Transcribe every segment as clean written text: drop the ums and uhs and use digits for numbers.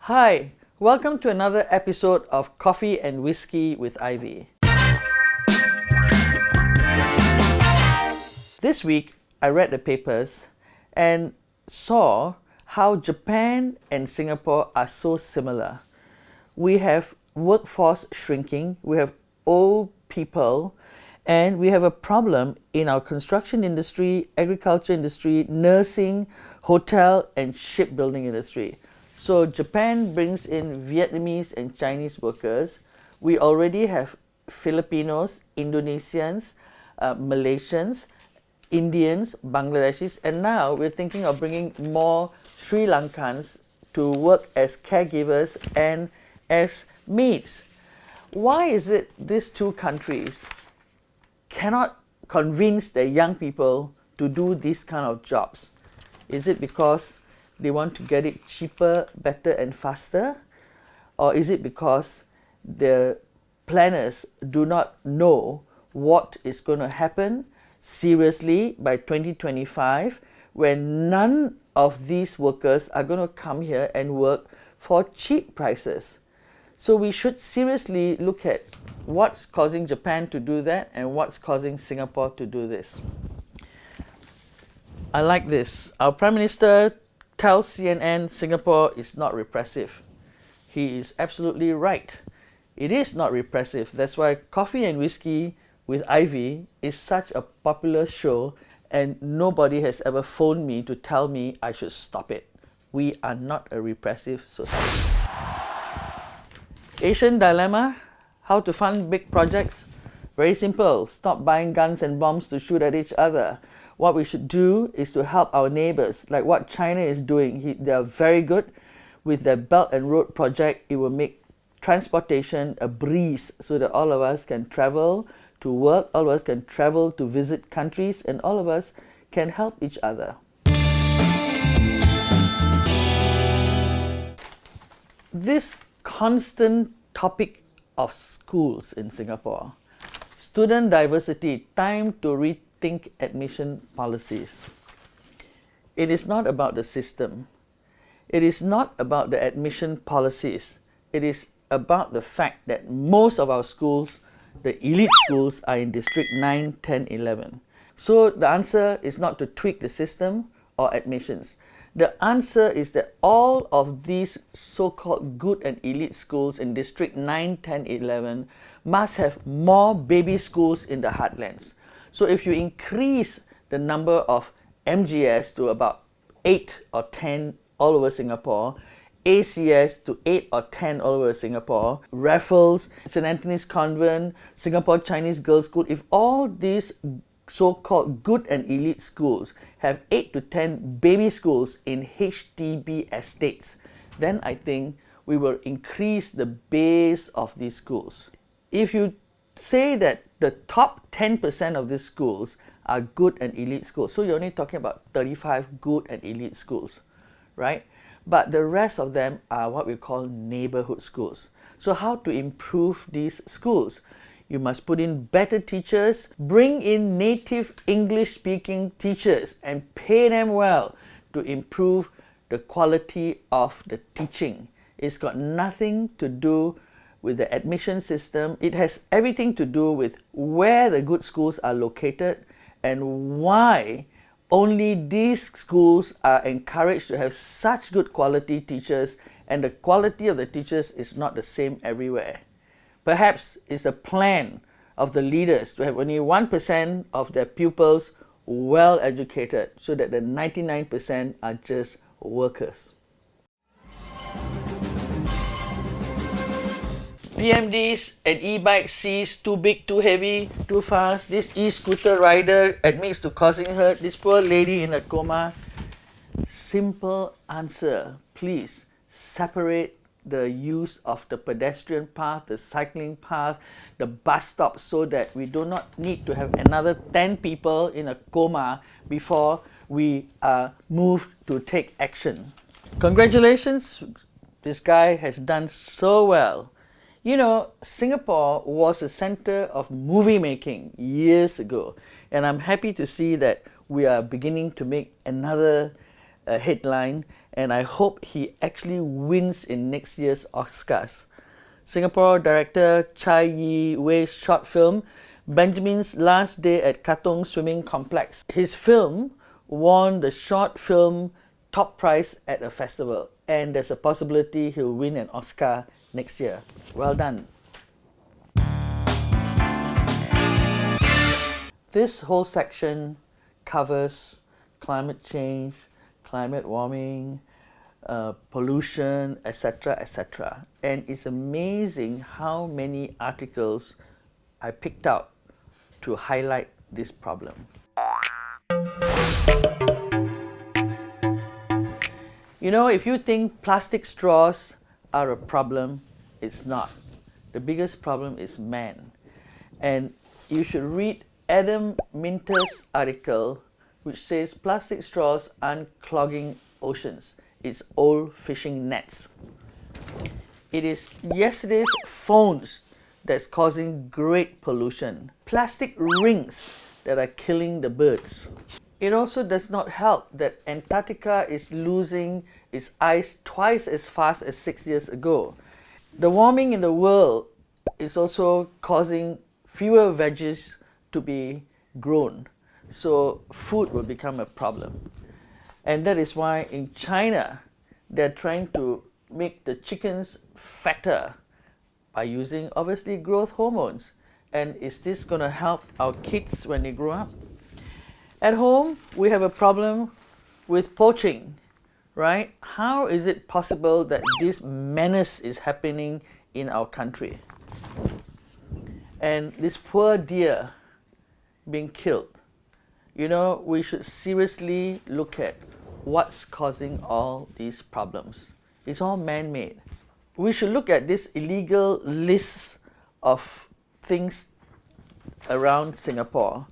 Hi, welcome to another episode of Coffee and Whiskey with Ivy. This week, I read the papers and saw how Japan and Singapore are so similar. We have workforce shrinking, we have old people, and we have a problem in our construction industry, agriculture industry, nursing, hotel, and shipbuilding industry. So Japan brings in Vietnamese and Chinese workers. We already have Filipinos, Indonesians, Malaysians, Indians, Bangladeshis, and now we're thinking of bringing more Sri Lankans to work as caregivers and as maids. Why is it these two countries cannot convince their young people to do these kind of jobs? Is it because they want to get it cheaper, better, and faster? Or is it because the planners do not know what is going to happen seriously by 2025 when none of these workers are going to come here and work for cheap prices? So we should seriously look at what's causing Japan to do that and what's causing Singapore to do this. I like this. Our Prime Minister tells CNN Singapore is not repressive. He is absolutely right. It is not repressive. That's why Coffee and Whiskey with Ivy is such a popular show and nobody has ever phoned me to tell me I should stop it. We are not a repressive society. Asian dilemma, how to fund big projects? Very simple. Stop buying guns and bombs to shoot at each other. What we should do is to help our neighbors, like what China is doing. They are very good with their Belt and Road project. It will make transportation a breeze so that all of us can travel to work, all of us can travel to visit countries, and all of us can help each other. This constant topic of schools in Singapore, student diversity, time to rethink admission policies. It is not about the system. It is not about the admission policies. It is about the fact that most of our schools, the elite schools, are in District 9, 10, 11. So the answer is not to tweak the system or admissions. The answer is that all of these so-called good and elite schools in District 9, 10, 11 must have more baby schools in the heartlands. So if you increase the number of MGS to about 8 or 10 all over Singapore, ACS to 8 or 10 all over Singapore, Raffles, St. Anthony's Convent, Singapore Chinese Girls' School, if all these so-called good and elite schools have 8 to 10 baby schools in HDB estates, then I think we will increase the base of these schools. If you say that the top 10% of these schools are good and elite schools, so you're only talking about 35 good and elite schools, right? But the rest of them are what we call neighborhood schools. So how to improve these schools? You must put in better teachers, bring in native English-speaking teachers and pay them well to improve the quality of the teaching. It's got nothing to do with the admission system. It has everything to do with where the good schools are located and why only these schools are encouraged to have such good quality teachers, and the quality of the teachers is not the same everywhere. Perhaps it's the plan of the leaders to have only 1% of their pupils well educated so that the 99% are just workers. PMDs and e-bike sees too big, too heavy, too fast. This e-scooter rider admits to causing hurt. This poor lady in a coma. Simple answer. Please separate the use of the pedestrian path, the cycling path, the bus stop, so that we do not need to have another 10 people in a coma before we are moved to take action. Congratulations, this guy has done so well. You know, Singapore was a center of movie making years ago, and I'm happy to see that we are beginning to make another headline, and I hope he actually wins in next year's Oscars. Singapore director Chai Yi Wei's short film, Benjamin's Last Day at Katong Swimming Complex. His film won the short film top prize at a festival, and there's a possibility he'll win an Oscar next year. Well done. This whole section covers climate change, climate warming, pollution, etc., etc. And it's amazing how many articles I picked out to highlight this problem. You know, if you think plastic straws are a problem, it's not. The biggest problem is man. And you should read Adam Minter's article, which says plastic straws aren't clogging oceans, it's old fishing nets. It is yesterday's phones that's causing great pollution. Plastic rings that are killing the birds. It also does not help that Antarctica is losing its ice twice as fast as 6 years ago. The warming in the world is also causing fewer veggies to be grown, so food will become a problem. And that is why in China they're trying to make the chickens fatter by using obviously growth hormones. And is this going to help our kids when they grow up? At home we have a problem with poaching, right? How is it possible that this menace is happening in our country? And this poor deer being killed. You know, we should seriously look at what's causing all these problems. It's all man-made. We should look at this illegal list of things around Singapore,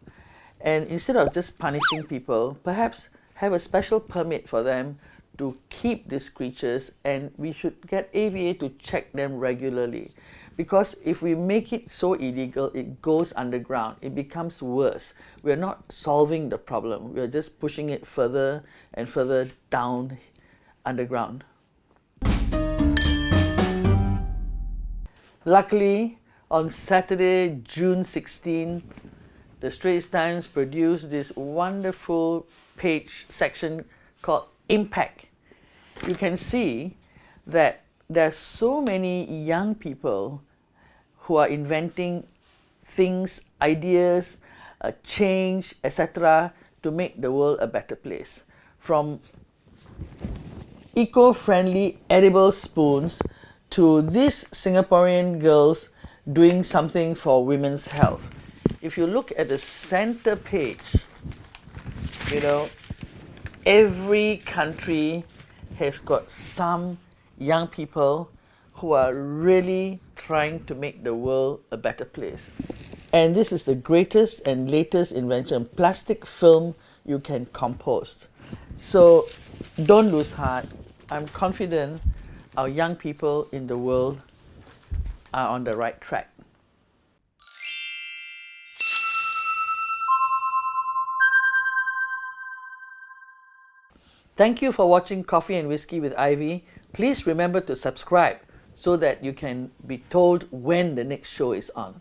and instead of just punishing people, perhaps have a special permit for them to keep these creatures, and we should get AVA to check them regularly. Because if we make it so illegal, it goes underground, it becomes worse. We're not solving the problem, we're just pushing it further and further down underground. Luckily, on Saturday, June 16, the Straits Times produced this wonderful page section called Impact. You can see that there's so many young people who are inventing things, ideas, change, etc. to make the world a better place. From eco-friendly edible spoons to these Singaporean girls doing something for women's health. If you look at the center page, you know, every country has got some young people who are really trying to make the world a better place. And this is the greatest and latest invention, plastic film you can compost. So don't lose heart. I'm confident our young people in the world are on the right track. Thank you for watching Coffee and Whiskey with Ivy. Please remember to subscribe so that you can be told when the next show is on.